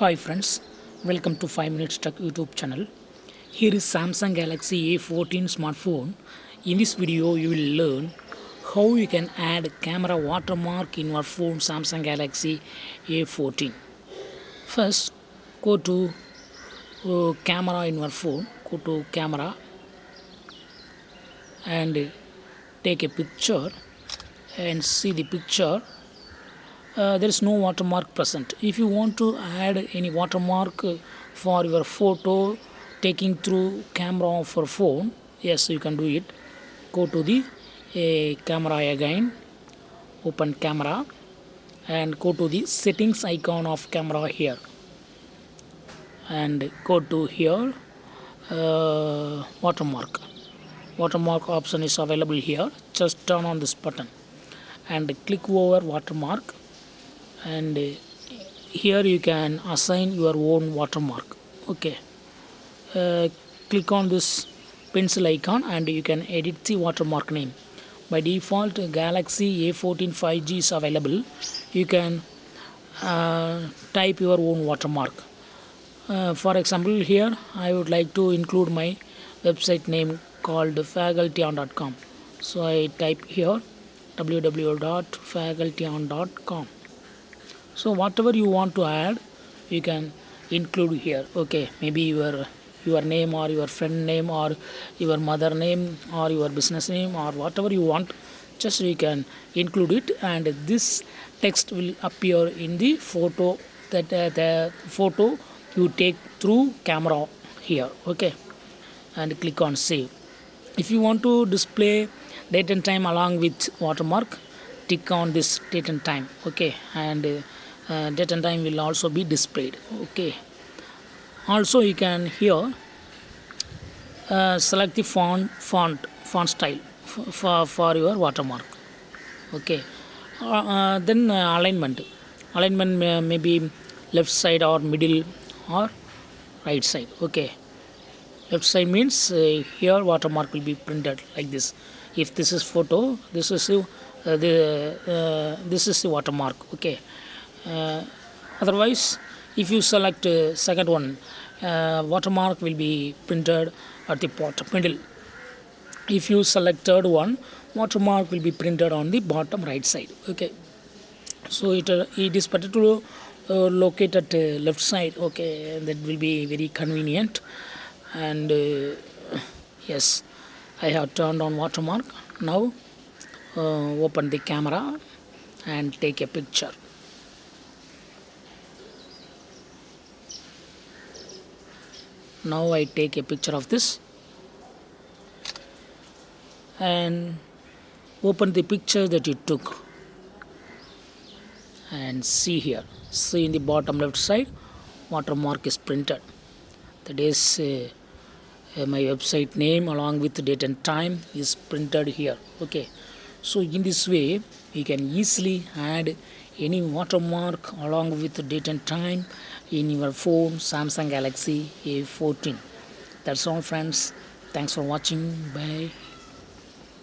Hi friends, welcome to 5 Minutes Tech YouTube channel. Here is Samsung Galaxy A14 smartphone. In this video, you will learn how you can add camera watermark in your phone Samsung Galaxy A14. First, go to camera in your phone. Go to camera and take a picture and see the picture. There is no watermark present. If you want to add any watermark for your photo taking through camera of your phone, yes, you can do it. Go to the camera again, open camera and go to the settings icon of camera here and go to here, watermark option is available here. Just turn on this button and click over watermark, and here you can assign your own watermark. Okay, click on this pencil icon and you can edit the watermark name. By default, Galaxy A14 5G is available. You can type your own watermark. For example, here I would like to include my website name called facultyon.com. So I type here www.facultyon.com. So whatever you want to add, you can include here. Okay, maybe your name or your friend name or your mother name or your business name or whatever you want, just you can include it, and this text will appear in the photo, that the photo you take through camera here. Okay, and click on save. If you want to display date and time along with watermark, tick on this date and time. Okay, and date and time will also be displayed. Okay, also you can here select the font style for your watermark. Okay, then alignment may be left side or middle or right side. Okay, left side means here watermark will be printed like this. If this is photo, this is this is the watermark. Okay, otherwise if you select second one, watermark will be printed at the bottom middle. If you select third one, watermark will be printed on the bottom right side. Okay, so it is better to locate at left side. Okay, that will be very convenient. And yes, I have turned on watermark. Now open the camera and take a picture. Now I take a picture of this and open the picture that you took and see here. See in the bottom left side, watermark is printed. That is my website name along with the date and time is printed here. Okay, so in this way you can easily add any watermark along with the date and time in your phone Samsung Galaxy A14. That's all friends. Thanks for watching. Bye.